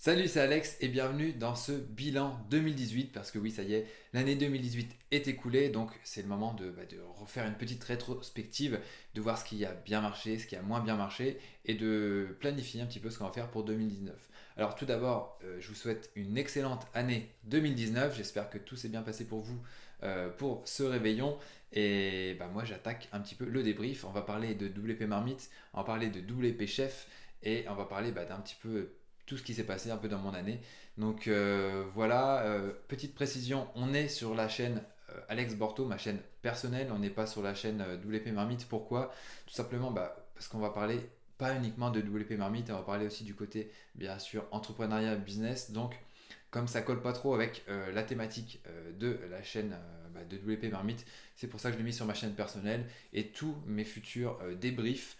Salut, c'est Alex et bienvenue dans ce bilan 2018 parce que oui, ça y est, l'année 2018 est écoulée, donc c'est le moment de refaire une petite rétrospective, de voir ce qui a bien marché, ce qui a moins bien marché et de planifier un petit peu ce qu'on va faire pour 2019. Alors tout d'abord, je vous souhaite une excellente année 2019, j'espère que tout s'est bien passé pour vous pour ce réveillon et moi j'attaque un petit peu le débrief, on va parler de WP Marmite, on va parler de WP Chef et on va parler d'un petit peu tout ce qui s'est passé un peu dans mon année. Donc voilà, petite précision, on est sur la chaîne Alex Borto, ma chaîne personnelle, on n'est pas sur la chaîne WP Marmite. Pourquoi? Tout simplement parce qu'on va parler pas uniquement de WP Marmite, on va parler aussi du côté bien sûr entrepreneuriat business. Donc comme ça colle pas trop avec la thématique de la chaîne de WP Marmite, c'est pour ça que je l'ai mis sur ma chaîne personnelle et tous mes futurs débriefs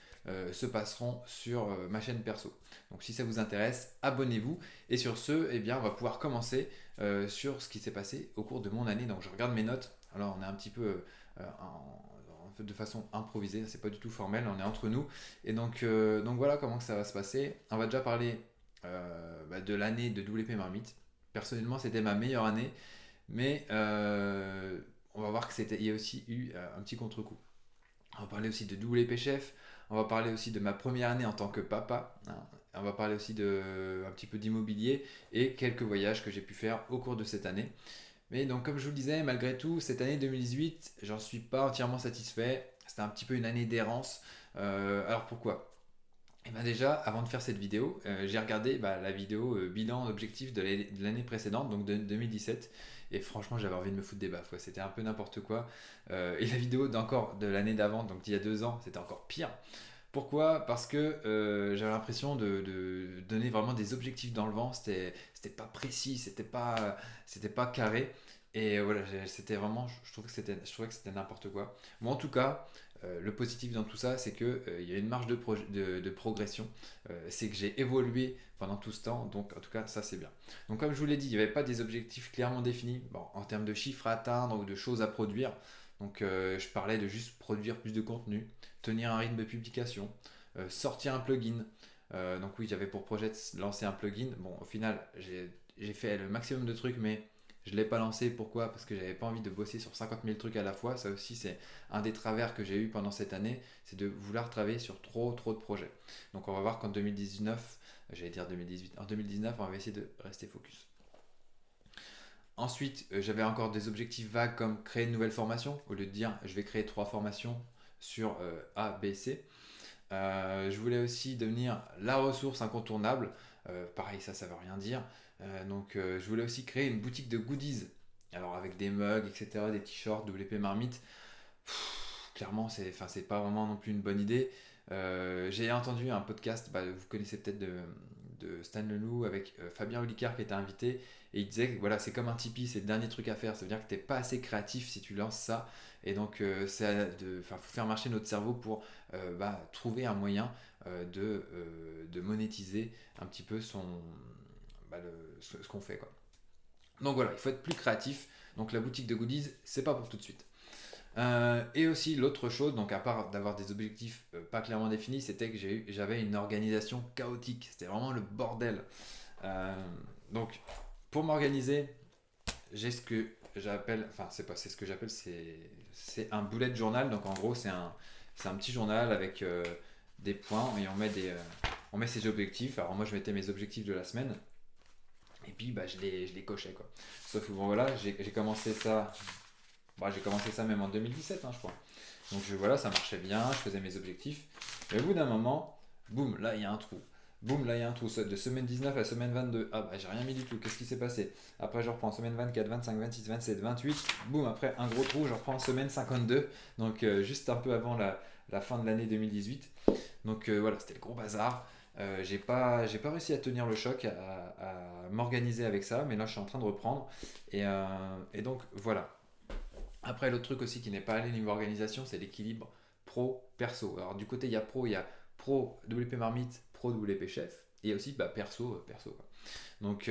se passeront sur ma chaîne perso. Donc si ça vous intéresse, abonnez-vous. Et sur ce, eh bien, on va pouvoir commencer sur ce qui s'est passé au cours de mon année. Donc je regarde mes notes. Alors on est un petit peu de façon improvisée, c'est pas du tout formel, on est entre nous. Et donc voilà comment que ça va se passer. On va déjà parler de l'année de WP Marmite. Personnellement, c'était ma meilleure année, mais on va voir il y a aussi eu un petit contre-coup. On va parler aussi de WP Chef. On va parler aussi de ma première année en tant que papa, hein. On va parler aussi un petit peu d'immobilier et quelques voyages que j'ai pu faire au cours de cette année. Mais donc, comme je vous le disais, malgré tout, cette année 2018, j'en suis pas entièrement satisfait. C'était un petit peu une année d'errance. Alors pourquoi? Et bien déjà, avant de faire cette vidéo, j'ai regardé la vidéo bilan objectif de l'année précédente, donc de 2017. Et franchement, j'avais envie de me foutre des baffes, quoi. C'était un peu n'importe quoi. Et la vidéo d'encore de l'année d'avant, donc d'il y a 2 ans, c'était encore pire. Pourquoi? Parce que j'avais l'impression de donner vraiment des objectifs dans le vent. C'était pas précis, c'était pas carré. Et voilà, c'était vraiment, je trouvais que c'était n'importe quoi. Bon, en tout cas, le positif dans tout ça, c'est que il y a une marge de progression. C'est que j'ai évolué pendant tout ce temps. Donc, en tout cas, ça c'est bien. Donc, comme je vous l'ai dit, il n'y avait pas des objectifs clairement définis. Bon, en termes de chiffres à atteindre ou de choses à produire. Donc, je parlais de juste produire plus de contenu, tenir un rythme de publication, sortir un plugin. Donc oui, j'avais pour projet de lancer un plugin. Bon, au final, j'ai fait le maximum de trucs, mais je ne l'ai pas lancé. Pourquoi? Parce que j'avais pas envie de bosser sur 50 000 trucs à la fois. Ça aussi, c'est un des travers que j'ai eu pendant cette année, c'est de vouloir travailler sur trop de projets. Donc on va voir qu'en 2019, j'allais dire 2018, en 2019, on va essayer de rester focus. Ensuite, j'avais encore des objectifs vagues comme créer une nouvelle formation. Au lieu de dire je vais créer 3 formations sur A, B, C. Je voulais aussi devenir la ressource incontournable. Pareil, ça veut rien dire. Je voulais aussi créer une boutique de goodies. Alors avec des mugs, etc., des t-shirts, WP Marmite. Clairement, c'est pas vraiment non plus une bonne idée. J'ai entendu un podcast, vous connaissez peut-être de Stan Leloup avec Fabien Olicard qui était invité et il disait que voilà, c'est comme un Tipeee, c'est le dernier truc à faire. Ça veut dire que t'es pas assez créatif si tu lances ça. Et donc, faut faire marcher notre cerveau pour trouver un moyen de monétiser un petit peu ce qu'on fait, quoi. Donc voilà, il faut être plus créatif. Donc la boutique de goodies, c'est pas pour tout de suite. Et aussi l'autre chose, donc à part d'avoir des objectifs pas clairement définis, c'était que j'avais une organisation chaotique. C'était vraiment le bordel. Euh, donc pour m'organiser, j'ai ce que j'appelle, enfin c'est ce que j'appelle, c'est un bullet journal. Donc en gros c'est un petit journal avec des points et on met ses objectifs. Alors moi je mettais mes objectifs de la semaine et puis je les cochais, quoi. Sauf que bon voilà, j'ai commencé ça même en 2017, hein, je crois. Donc voilà, ça marchait bien, je faisais mes objectifs. Et au bout d'un moment, boum, là il y a un trou. Boum, là il y a un trou. De semaine 19 à semaine 22. Ah j'ai rien mis du tout. Qu'est-ce qui s'est passé? Après je reprends semaine 24, 25, 26, 27, 28. Boum, après un gros trou, je reprends semaine 52. Donc juste un peu avant la fin de l'année 2018. Donc voilà, c'était le gros bazar. J'ai pas réussi à tenir le choc, à m'organiser avec ça, mais là je suis en train de reprendre. Et donc voilà. Après, l'autre truc aussi qui n'est pas allé niveau organisation, c'est l'équilibre pro-perso. Alors, du côté, il y a pro, pro WP Marmite, pro WP Chef, et il y a aussi perso, quoi. Donc,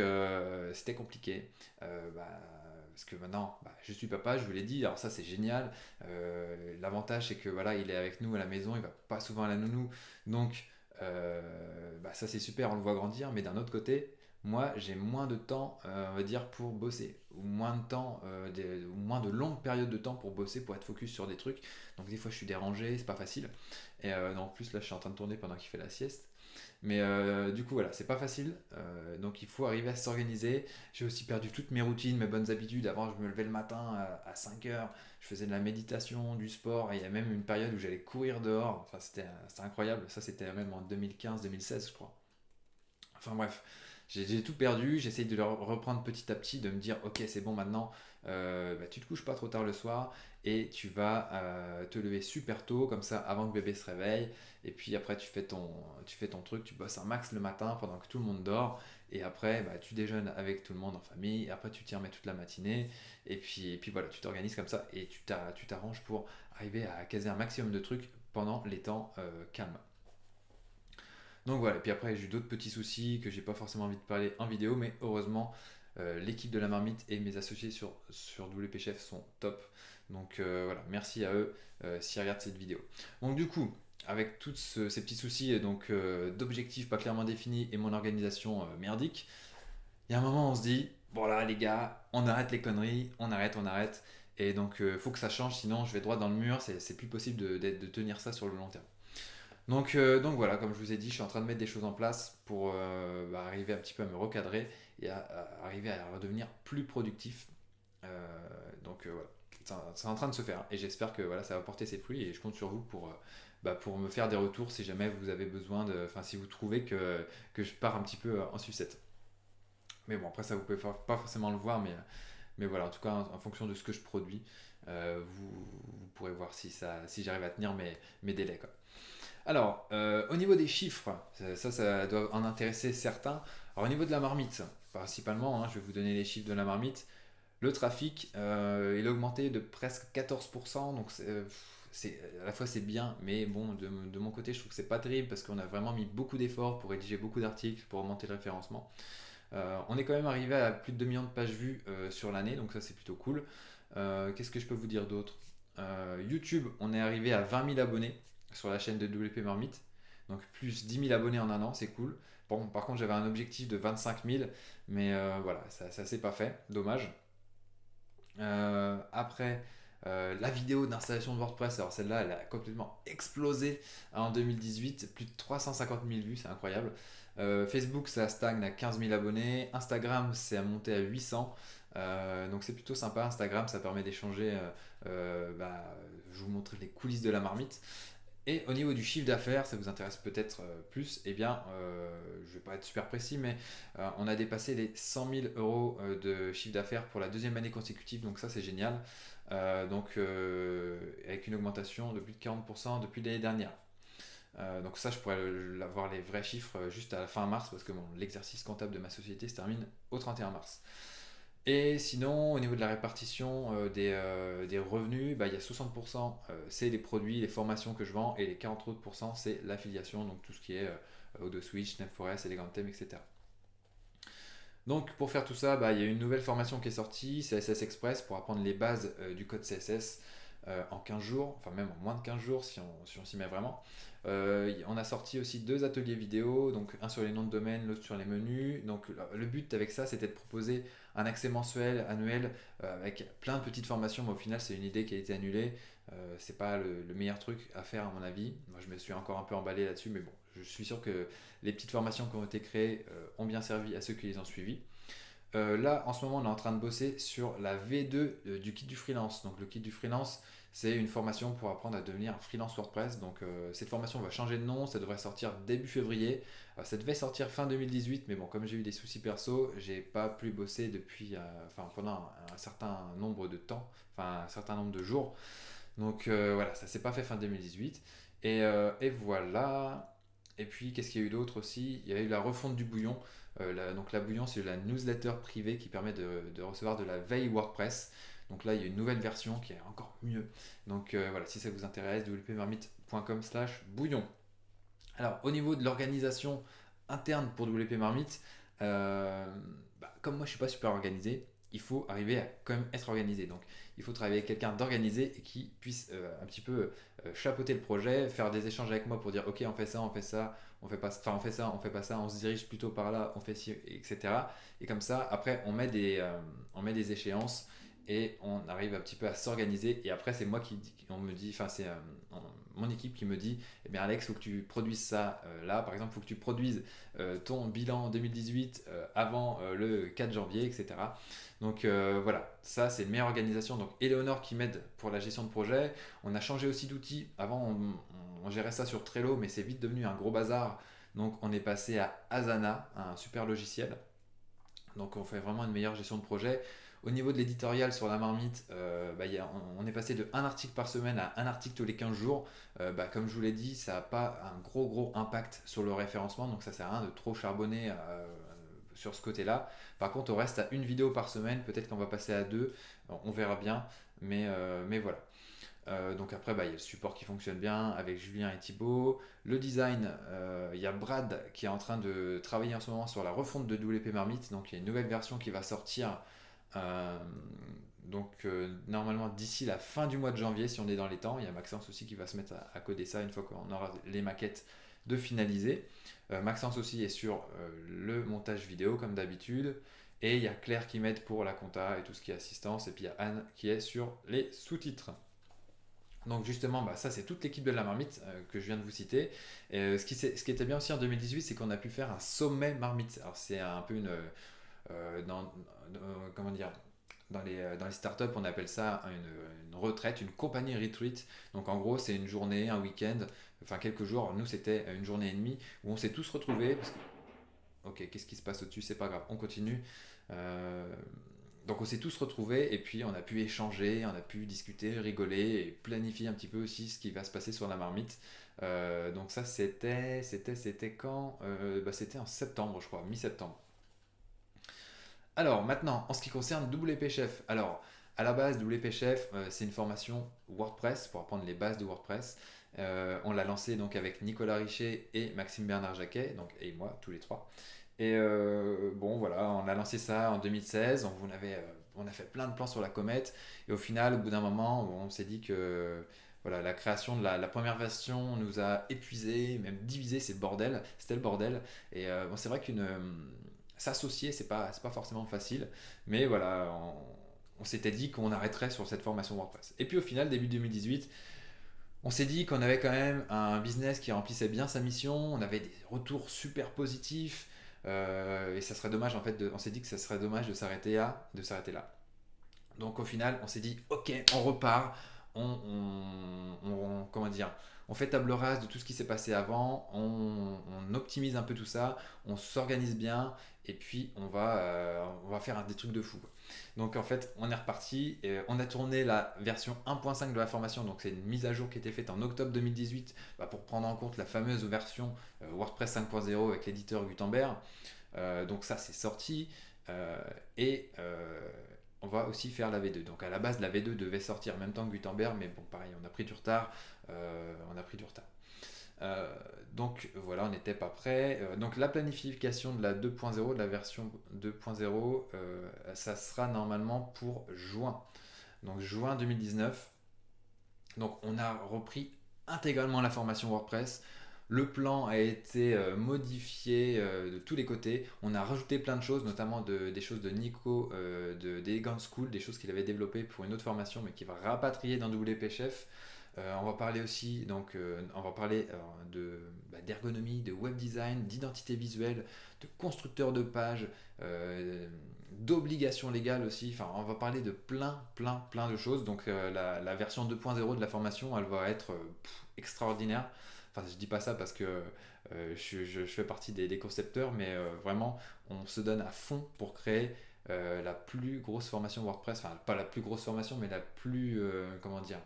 c'était compliqué. Parce que maintenant, je suis papa, je vous l'ai dit, alors ça c'est génial. L'avantage c'est que voilà, il est avec nous à la maison, il va pas souvent à la nounou. Donc, ça c'est super, on le voit grandir, mais d'un autre côté, moi j'ai moins de temps, on va dire, pour bosser, ou moins de temps, ou moins de longues périodes de temps pour bosser, pour être focus sur des trucs. Donc des fois je suis dérangé, c'est pas facile. Et en plus là je suis en train de tourner pendant qu'il fait la sieste. Mais du coup, voilà, c'est pas facile. Donc il faut arriver à s'organiser. J'ai aussi perdu toutes mes routines, mes bonnes habitudes. Avant, je me levais le matin à 5 heures. Je faisais de la méditation, du sport. Et il y a même une période où j'allais courir dehors. Enfin, c'était incroyable. Ça, c'était même en 2015-2016, je crois. Enfin bref, j'ai tout perdu, j'essaye de le reprendre petit à petit, de me dire ok c'est bon maintenant, bah, tu te couches pas trop tard le soir et tu vas te lever super tôt comme ça avant que bébé se réveille et puis après tu fais ton truc, tu bosses un max le matin pendant que tout le monde dort et après bah, tu déjeunes avec tout le monde en famille et après tu t'y remets toute la matinée et puis voilà tu t'organises comme ça et tu t'arranges pour arriver à caser un maximum de trucs pendant les temps calmes. Donc voilà, et puis après j'ai eu d'autres petits soucis que j'ai pas forcément envie de parler en vidéo, mais heureusement l'équipe de la marmite et mes associés sur WP Chef sont top. Donc voilà, merci à eux s'ils regardent cette vidéo. Donc du coup, avec tous ces petits soucis et donc d'objectifs pas clairement définis et mon organisation merdique, il y a un moment où on se dit, bon là les gars, on arrête les conneries, on arrête. Et donc faut que ça change, sinon je vais droit dans le mur, c'est plus possible de tenir ça sur le long terme. Donc voilà, comme je vous ai dit, je suis en train de mettre des choses en place pour bah, arriver un petit peu à me recadrer et à arriver à redevenir plus productif. Voilà, c'est en train de se faire et j'espère que voilà, ça va porter ses fruits et je compte sur vous pour me faire des retours si jamais vous avez besoin de. Enfin, si vous trouvez que je pars un petit peu en sucette. Mais bon, après ça, vous pouvez pas forcément le voir, mais voilà, en tout cas, en fonction de ce que je produis, vous pourrez voir si j'arrive à tenir mes délais, quoi. Alors, au niveau des chiffres, ça doit en intéresser certains. Alors, au niveau de la marmite, principalement, hein, je vais vous donner les chiffres de la marmite. Le trafic, il a augmenté de presque 14%, donc à la fois c'est bien, mais bon, de mon côté, je trouve que c'est pas terrible parce qu'on a vraiment mis beaucoup d'efforts pour rédiger beaucoup d'articles, pour augmenter le référencement. On est quand même arrivé à plus de 2 millions de pages vues sur l'année, donc ça c'est plutôt cool. Qu'est-ce que je peux vous dire d'autre? YouTube, on est arrivé à 20 000 abonnés sur la chaîne de WP Marmite. Donc plus 10 000 abonnés en un an, c'est cool. Bon, par contre, j'avais un objectif de 25 000, mais voilà, ça s'est pas fait, dommage. Après, la vidéo d'installation de WordPress, alors celle-là, elle a complètement explosé en 2018, plus de 350 000 vues, c'est incroyable. Facebook, ça stagne à 15 000 abonnés. Instagram, c'est monté à 800. Donc c'est plutôt sympa. Instagram, ça permet d'échanger. Je vous montre les coulisses de la marmite. Et au niveau du chiffre d'affaires, ça vous intéresse peut-être plus, eh bien, je ne vais pas être super précis, mais on a dépassé les 100 000 euros de chiffre d'affaires pour la deuxième année consécutive, donc ça c'est génial. Avec une augmentation de plus de 40% depuis l'année dernière. Donc ça, je pourrais avoir les vrais chiffres juste à la fin mars, parce que bon, l'exercice comptable de ma société se termine au 31 mars. Et sinon, au niveau de la répartition des revenus, bah, il y a 60% c'est les produits, les formations que je vends, et les 40 autres pourcents, c'est l'affiliation, donc tout ce qui est Odoswitch, NetForest, Elegantem, etc. Donc pour faire tout ça, bah, il y a une nouvelle formation qui est sortie, CSS Express, pour apprendre les bases du code CSS en 15 jours, enfin même en moins de 15 jours si on s'y met vraiment. On a sorti aussi deux ateliers vidéo, donc un sur les noms de domaine, l'autre sur les menus. Donc le but avec ça, c'était de proposer un accès mensuel, annuel, avec plein de petites formations, mais au final c'est une idée qui a été annulée. C'est pas le meilleur truc à faire à mon avis. Moi je me suis encore un peu emballé là-dessus, mais bon, je suis sûr que les petites formations qui ont été créées ont bien servi à ceux qui les ont suivies. Là, en ce moment, on est en train de bosser sur la V2 du kit du freelance. Donc, le kit du freelance, c'est une formation pour apprendre à devenir freelance WordPress. Donc, cette formation va changer de nom. Ça devrait sortir début février. Ça devait sortir fin 2018, mais bon, comme j'ai eu des soucis perso, j'ai pas pu bosser depuis, pendant un certain nombre de temps, enfin un certain nombre de jours. Donc voilà, ça s'est pas fait fin 2018. Et voilà. Et puis, qu'est-ce qu'il y a eu d'autre aussi? Il y a eu la refonte du bouillon. Donc, la bouillon, c'est la newsletter privée qui permet de recevoir de la veille WordPress. Donc là, il y a une nouvelle version qui est encore mieux. Donc voilà, si ça vous intéresse, wpmarmite.com/bouillon. Alors, au niveau de l'organisation interne pour WP Marmite, comme moi je suis pas super organisé, il faut arriver à quand même être organisé. Donc il faut travailler avec quelqu'un d'organisé et qui puisse un petit peu chapeauter le projet, faire des échanges avec moi pour dire ok, on fait ça, on fait ça, on fait pas, enfin on fait ça, on fait pas ça, on se dirige plutôt par là, on fait ci, etc. Et comme ça, après on met des échéances et on arrive un petit peu à s'organiser. Et après c'est moi on me dit, enfin c'est mon équipe qui me dit, eh bien Alex, faut que tu produises ça là, par exemple, faut que tu produises ton bilan 2018 avant le 4 janvier, etc. Donc voilà, ça c'est une meilleure organisation. Donc Eleonore qui m'aide pour la gestion de projet. On a changé aussi d'outils. Avant on gérait ça sur Trello, mais c'est vite devenu un gros bazar. Donc on est passé à Asana, un super logiciel. Donc on fait vraiment une meilleure gestion de projet. Au niveau de l'éditorial sur la marmite, on est passé de un article par semaine à un article tous les 15 jours. Comme je vous l'ai dit, ça n'a pas un gros impact sur le référencement, donc ça sert à rien de trop charbonner sur ce côté-là. Par contre, on reste à une vidéo par semaine, peut-être qu'on va passer à deux, on verra bien, mais voilà. Donc après, il y a le support qui fonctionne bien avec Julien et Thibaut. Le design, il y a Brad qui est en train de travailler en ce moment sur la refonte de WP Marmite. Donc il y a une nouvelle version qui va sortir euh, normalement d'ici la fin du mois de janvier si on est dans les temps. Il y a Maxence aussi qui va se mettre à coder ça une fois qu'on aura les maquettes de finaliser. Maxence aussi est sur le montage vidéo comme d'habitude. Et il y a Claire qui m'aide pour la compta et tout ce qui est assistance. Et puis il y a Anne qui est sur les sous-titres. Donc justement, ça c'est toute l'équipe de la marmite que je viens de vous citer. Et, ce qui était bien aussi en 2018, c'est qu'on a pu faire un sommet marmite. Alors c'est un peu comment dire, dans les startups, on appelle ça une retraite, une compagnie retreat. Donc en gros, c'est une journée, un week-end, enfin quelques jours. Nous, c'était une journée et demie où on s'est tous retrouvés. Ok, qu'est-ce qui se passe au-dessus? C'est pas grave, on continue. Euh, donc on s'est tous retrouvés et puis on a pu échanger, on a pu discuter, rigoler et planifier un petit peu aussi ce qui va se passer sur la marmite. Donc ça c'était quand C'était en septembre je crois, mi-septembre. Alors maintenant, en ce qui concerne WP Chef, alors à la base WP Chef c'est une formation WordPress pour apprendre les bases de WordPress. On l'a lancé donc avec Nicolas Richer et Maxime Bernard Jacquet, donc et moi tous les trois. Et bon, voilà, on a lancé ça en 2016. On a fait plein de plans sur la comète. Et au final, au bout d'un moment, on s'est dit que voilà, la création de la première version nous a épuisés, même divisé, c'est le bordel. C'était le bordel. Et bon, c'est vrai qu'une s'associer, c'est pas forcément facile. Mais voilà, on s'était dit qu'on arrêterait sur cette formation WordPress. Et puis au final, début 2018, on s'est dit qu'on avait quand même un business qui remplissait bien sa mission, on avait des retours super positifs, et ça serait dommage en fait, on s'est dit que ça serait dommage de s'arrêter là. Donc au final, on s'est dit, ok, on repart, comment dire, on fait table rase de tout ce qui s'est passé avant, on optimise un peu tout ça, on s'organise bien, et puis on va faire des trucs de fou, quoi. Donc en fait, on est reparti, et on a tourné la version 1.5 de la formation, donc c'est une mise à jour qui a été faite en octobre 2018 pour prendre en compte la fameuse version WordPress 5.0 avec l'éditeur Gutenberg. Donc ça, c'est sorti. Euh, et on va aussi faire la V2. Donc à la base, la V2 devait sortir en même temps que Gutenberg, mais bon, pareil, on a pris du retard. On a pris du retard. Donc voilà, on n'était pas prêt. Donc la planification de la 2.0, de la version 2.0, ça sera normalement pour juin. Donc juin 2019. Donc on a repris intégralement la formation WordPress. Le plan a été modifié de tous les côtés. On a rajouté plein de choses, notamment des choses de Nico d'Elegant School, des choses qu'il avait développées pour une autre formation, mais qu'il va rapatrier dans WP Chef. On va parler aussi, donc, on va parler d'ergonomie, de web design, d'identité visuelle, de constructeur de pages, d'obligations légales aussi. Enfin, on va parler de plein de choses. Donc, la version 2.0 de la formation, elle va être extraordinaire. Enfin, je dis pas ça parce que je fais partie des concepteurs, mais vraiment, on se donne à fond pour créer la plus grosse formation WordPress. Enfin, pas la plus grosse formation, mais la plus, comment dire,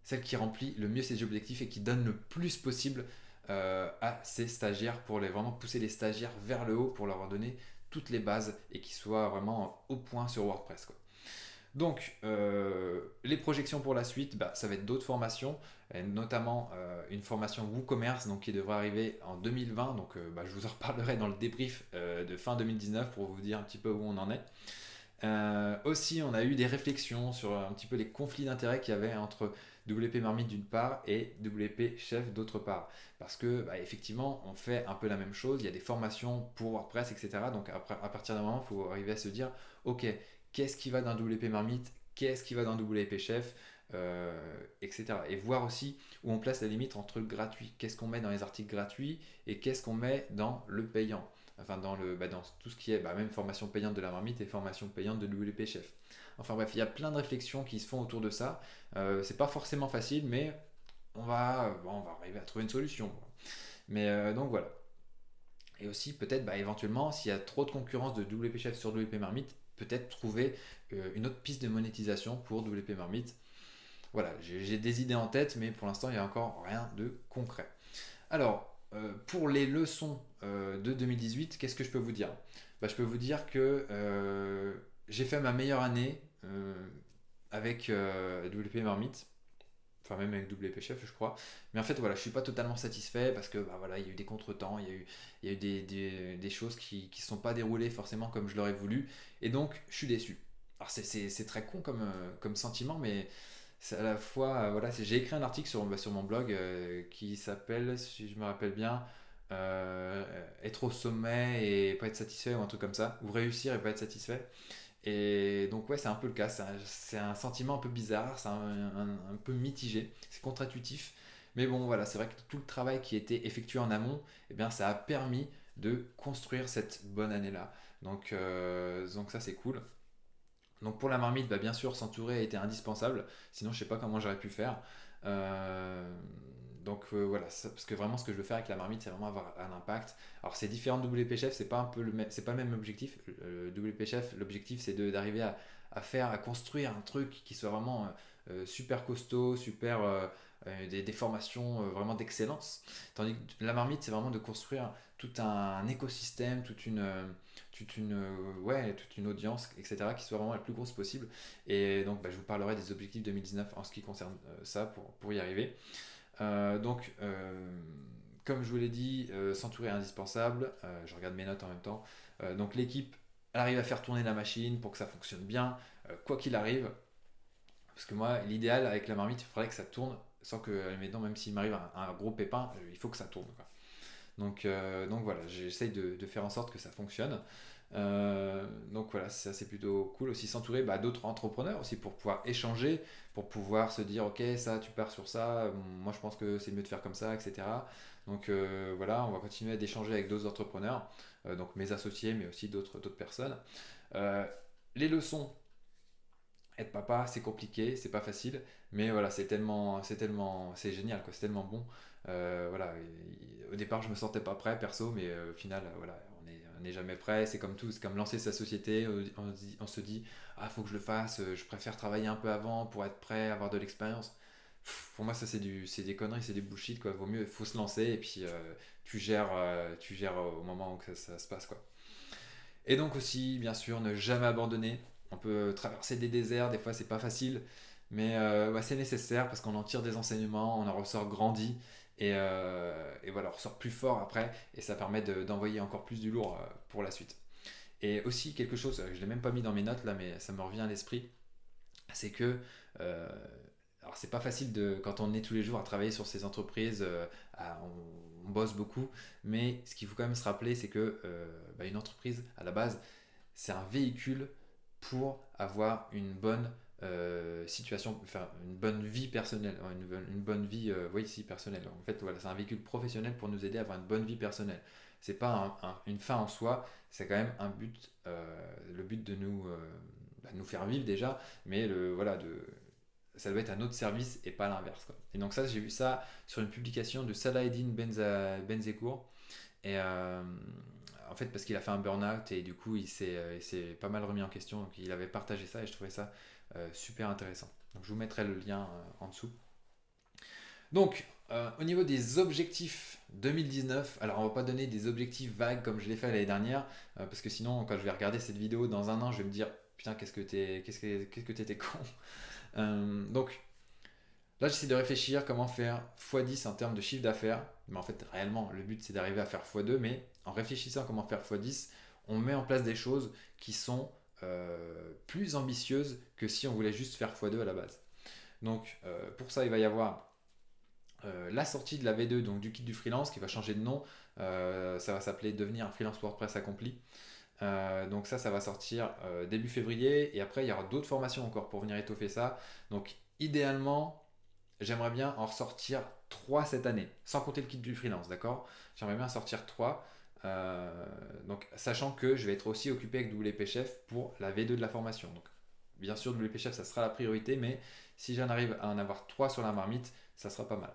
celle qui remplit le mieux ses objectifs et qui donne le plus possible à ses stagiaires pour vraiment pousser les stagiaires vers le haut pour leur donner toutes les bases et qu'ils soient vraiment au point sur WordPress, quoi. Donc, les projections pour la suite, bah, ça va être d'autres formations, et notamment une formation WooCommerce donc, qui devrait arriver en 2020. Donc, bah, je vous en reparlerai dans le débrief de fin 2019 pour vous dire un petit peu où on en est. Aussi, on a eu des réflexions sur un petit peu les conflits d'intérêts qu'il y avait entre WP Marmite d'une part et WP Chef d'autre part. Parce que, bah, effectivement, on fait un peu la même chose. Il y a des formations pour WordPress, etc. Donc, après, à partir d'un moment, il faut arriver à se dire ok, qu'est-ce qui va dans WP Marmite, qu'est-ce qui va dans WP Chef, etc. Et voir aussi où on place la limite entre le gratuit. Qu'est-ce qu'on met dans les articles gratuits et qu'est-ce qu'on met dans le payant. Enfin, dans tout ce qui est même formation payante de la marmite et formation payante de WP Chef. Enfin bref, il y a plein de réflexions qui se font autour de ça. C'est pas forcément facile, mais on va arriver à trouver une solution. Mais donc voilà. Et aussi, peut-être, éventuellement, s'il y a trop de concurrence de WP Chef sur WP Marmite, peut-être trouver une autre piste de monétisation pour WP Marmite. Voilà, j'ai des idées en tête, mais pour l'instant, il n'y a encore rien de concret. Alors, pour les leçons de 2018, qu'est-ce que je peux vous dire? Je peux vous dire que j'ai fait ma meilleure année avec WP Marmite, enfin même avec WP Chef, je crois. Mais en fait, voilà, je suis pas totalement satisfait parce que voilà, il y a eu des contretemps, il y a eu des choses qui ne sont pas déroulées forcément comme je l'aurais voulu, et donc je suis déçu. Alors c'est très con comme sentiment, mais c'est à la fois, voilà, j'ai écrit un article sur mon blog qui s'appelle, si je me rappelle bien, être au sommet et pas être satisfait ou un truc comme ça, ou réussir et pas être satisfait. Et donc ouais, c'est un peu le cas, c'est un sentiment un peu bizarre, c'est un peu mitigé, c'est contre-intuitif. Mais bon voilà, c'est vrai que tout le travail qui était effectué en amont, eh bien, ça a permis de construire cette bonne année-là. Donc ça c'est cool. Donc pour la marmite, bien sûr, s'entourer a été indispensable. Sinon, je sais pas comment j'aurais pu faire. Euh, voilà, parce que vraiment, ce que je veux faire avec la marmite, c'est vraiment avoir un impact. Alors c'est différent de WP Chef, c'est pas un peu c'est pas le même objectif. Le WP Chef, l'objectif, c'est d'arriver à construire un truc qui soit vraiment super costaud, super des formations vraiment d'excellence. Tandis que la marmite, c'est vraiment de construire tout un écosystème, toute une audience, etc., qui soit vraiment la plus grosse possible. Et donc, je vous parlerai des objectifs 2019 en ce qui concerne ça pour y arriver. Comme je vous l'ai dit, s'entourer est indispensable. Je regarde mes notes en même temps. Donc, l'équipe elle arrive à faire tourner la machine pour que ça fonctionne bien, quoi qu'il arrive. Parce que moi, l'idéal avec la marmite, il faudrait que ça tourne sans que, admettons, même s'il m'arrive un gros pépin, il faut que ça tourne, quoi. Donc voilà, j'essaye de faire en sorte que ça fonctionne. Donc voilà, ça c'est plutôt cool. Aussi s'entourer d'autres entrepreneurs aussi pour pouvoir échanger, pour pouvoir se dire ok, ça tu pars sur ça, moi je pense que c'est mieux de faire comme ça, etc. Donc voilà, on va continuer d'échanger avec d'autres entrepreneurs, donc mes associés, mais aussi d'autres personnes. Euh, les leçons, être papa, c'est compliqué, c'est pas facile, mais voilà, c'est génial, quoi, c'est tellement bon. Voilà, au départ, je me sentais pas prêt, perso, mais au final, voilà, on n'est jamais prêt. C'est comme tout, c'est comme lancer sa société. On se dit, ah, faut que je le fasse. Je préfère travailler un peu avant pour être prêt, avoir de l'expérience. Pour moi, ça, c'est des conneries, c'est des bullshit, quoi. Vaut mieux, il faut se lancer et puis tu gères au moment où ça se passe, quoi. Et donc aussi, bien sûr, ne jamais abandonner. On peut traverser des déserts, des fois c'est pas facile, mais c'est nécessaire parce qu'on en tire des enseignements, on en ressort grandi et voilà, on ressort plus fort après et ça permet d'envoyer encore plus du lourd pour la suite. Et aussi quelque chose, je l'ai même pas mis dans mes notes là, mais ça me revient à l'esprit, c'est que euh, alors c'est pas facile quand on est tous les jours à travailler sur ces entreprises, on bosse beaucoup, mais ce qu'il faut quand même se rappeler, c'est que une entreprise à la base, c'est un véhicule pour avoir une bonne situation, enfin une bonne vie personnelle, une bonne vie, oui, si personnelle. En fait, voilà, c'est un véhicule professionnel pour nous aider à avoir une bonne vie personnelle. C'est pas une fin en soi, c'est quand même un but, le but de nous faire vivre déjà, mais voilà, ça doit être à notre service et pas l'inverse, quoi. Et donc ça, j'ai vu ça sur une publication de Salah-Eddine Benzekour. Et en fait, parce qu'il a fait un burn-out et du coup, il s'est pas mal remis en question. Donc, il avait partagé ça et je trouvais ça super intéressant. Donc, je vous mettrai le lien en dessous. Donc, au niveau des objectifs 2019, alors on va pas donner des objectifs vagues comme je l'ai fait l'année dernière, parce que sinon, quand je vais regarder cette vidéo dans un an, je vais me dire putain, qu'est-ce que t'étais con. Donc là, j'essaie de réfléchir comment faire x10 en termes de chiffre d'affaires. Mais en fait, réellement, le but, c'est d'arriver à faire x2. Mais en réfléchissant à comment faire x10, on met en place des choses qui sont plus ambitieuses que si on voulait juste faire x2 à la base. Donc, pour ça, il va y avoir la sortie de la V2, donc du kit du freelance, qui va changer de nom. Ça va s'appeler Devenir un freelance WordPress accompli. Donc ça va sortir début février. Et après, il y aura d'autres formations encore pour venir étoffer ça. Donc, idéalement, j'aimerais bien en ressortir 3 cette année, sans compter le kit du freelance, d'accord? J'aimerais bien en sortir 3. Donc, sachant que je vais être aussi occupé avec WP Chef pour la V2 de la formation. Donc, bien sûr, WP Chef, ça sera la priorité, mais si j'en arrive à en avoir 3 sur la marmite, ça sera pas mal.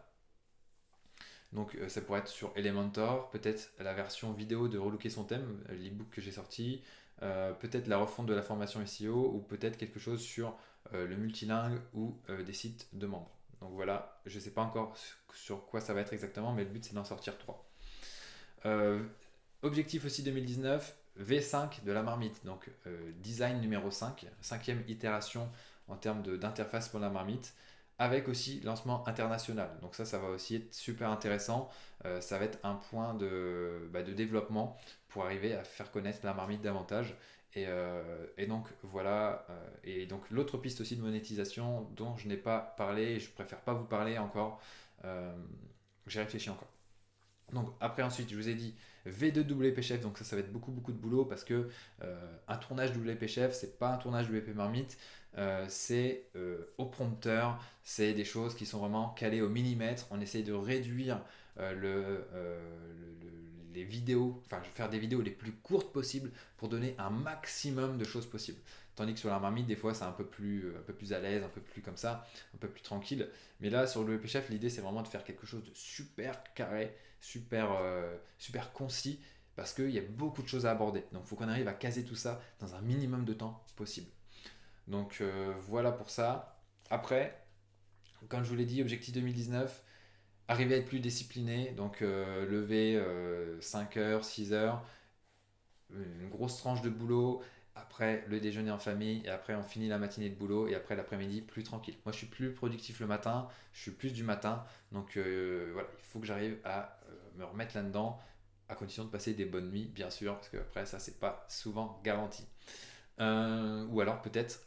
Donc, ça pourrait être sur Elementor, peut-être la version vidéo de relooker son thème, l'ebook que j'ai sorti, peut-être la refonte de la formation SEO, ou peut-être quelque chose sur le multilingue ou des sites de membres. Donc voilà, je ne sais pas encore sur quoi ça va être exactement, mais le but c'est d'en sortir 3. Objectif aussi 2019, V5 de la marmite, donc design numéro 5, cinquième itération en termes d'interface pour la marmite, avec aussi lancement international. Donc ça va aussi être super intéressant. Ça va être un point de développement pour arriver à faire connaître la marmite davantage. Et donc voilà, et donc l'autre piste aussi de monétisation dont je n'ai pas parlé, et je préfère pas vous parler encore, j'ai réfléchi encore. Donc après ensuite, je vous ai dit V2 WP Chef, donc ça va être beaucoup de boulot parce que un tournage WP Chef, c'est pas un tournage WP Marmite, c'est au prompteur, c'est des choses qui sont vraiment calées au millimètre. On essaye de réduire les vidéos, enfin je vais faire des vidéos les plus courtes possibles pour donner un maximum de choses possibles. Tandis que sur la marmite, des fois c'est un peu plus à l'aise, un peu plus comme ça, un peu plus tranquille. Mais là sur le WP Chef, l'idée c'est vraiment de faire quelque chose de super carré, super concis, parce qu'il y a beaucoup de choses à aborder. Donc il faut qu'on arrive à caser tout ça dans un minimum de temps possible. Donc voilà pour ça. Après, comme je vous l'ai dit, objectif 2019, arriver à être plus discipliné, donc lever 5 heures, 6 heures, une grosse tranche de boulot, après le déjeuner en famille, et après on finit la matinée de boulot, et après l'après-midi plus tranquille. Moi je suis plus productif le matin, je suis plus du matin, donc voilà, il faut que j'arrive à me remettre là-dedans, à condition de passer des bonnes nuits, bien sûr, parce que après ça c'est pas souvent garanti. Ou alors peut-être,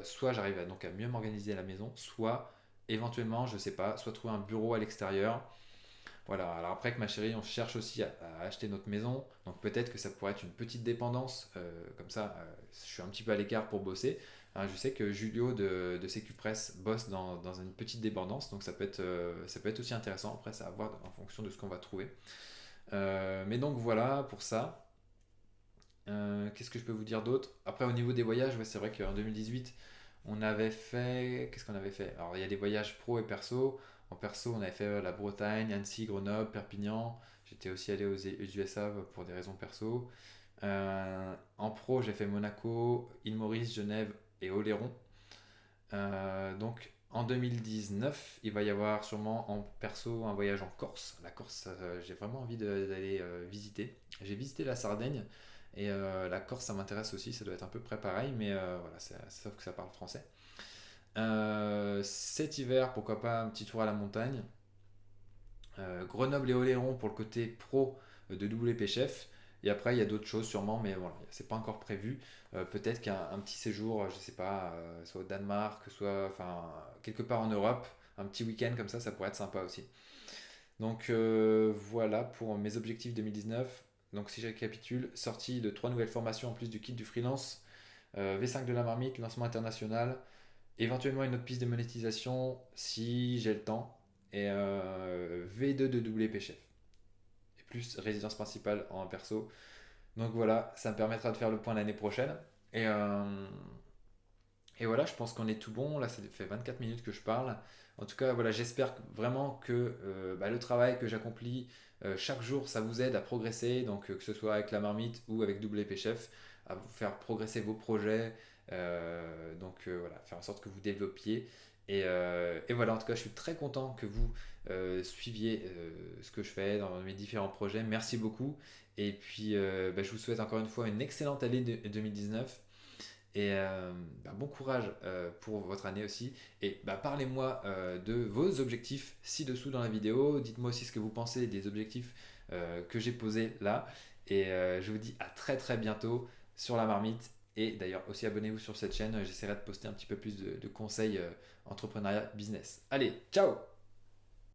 soit j'arrive donc à mieux m'organiser à la maison, soit éventuellement, je sais pas, soit trouver un bureau à l'extérieur. Voilà, alors après que ma chérie, on cherche aussi à acheter notre maison, donc peut-être que ça pourrait être une petite dépendance, comme ça je suis un petit peu à l'écart pour bosser. Hein, je sais que Julio de CQPress bosse dans une petite dépendance, donc ça peut être aussi intéressant, après ça va voir en fonction de ce qu'on va trouver. Mais donc voilà pour ça. Qu'est-ce que je peux vous dire d'autre? Après, au niveau des voyages, ouais, c'est vrai qu'en 2018, on avait fait. Qu'est-ce qu'on avait fait? Alors, il y a des voyages pro et perso. En perso, on avait fait la Bretagne, Annecy, Grenoble, Perpignan. J'étais aussi allé aux USA pour des raisons perso. En pro, j'ai fait Monaco, île Maurice, Genève et Oléron. Donc, en 2019, il va y avoir sûrement en perso un voyage en Corse. La Corse, j'ai vraiment envie d'aller visiter. J'ai visité la Sardaigne. Et la Corse, ça m'intéresse aussi, ça doit être à peu près pareil, mais voilà, sauf que ça parle français. Cet hiver, pourquoi pas un petit tour à la montagne. Grenoble et Oléron pour le côté pro de WP Chef. Et après, il y a d'autres choses sûrement, mais voilà, c'est pas encore prévu. Peut-être qu'un petit séjour, je sais pas, soit au Danemark, soit enfin, quelque part en Europe, un petit week-end comme ça pourrait être sympa aussi. Donc voilà pour mes objectifs 2019. Donc si je récapitule, sortie de 3 nouvelles formations en plus du kit du freelance, V5 de la marmite, lancement international, éventuellement une autre piste de monétisation si j'ai le temps, et V2 de WP Chef. Et plus résidence principale en perso. Donc voilà, ça me permettra de faire le point l'année prochaine. Et, euh, et voilà, je pense qu'on est tout bon. Là, ça fait 24 minutes que je parle. En tout cas, voilà, j'espère vraiment que le travail que j'accomplis chaque jour, ça vous aide à progresser. Donc, que ce soit avec la marmite ou avec WP Chef, à vous faire progresser vos projets. Voilà, faire en sorte que vous développiez. Et voilà, en tout cas, je suis très content que vous suiviez ce que je fais dans mes différents projets. Merci beaucoup. Et puis, je vous souhaite encore une fois une excellente année 2019. Et bon courage pour votre année aussi. Et parlez-moi de vos objectifs ci-dessous dans la vidéo. Dites-moi aussi ce que vous pensez des objectifs que j'ai posés là. Et je vous dis à très très bientôt sur la marmite. Et d'ailleurs aussi abonnez-vous sur cette chaîne. J'essaierai de poster un petit peu plus de conseils entrepreneuriat business. Allez, ciao!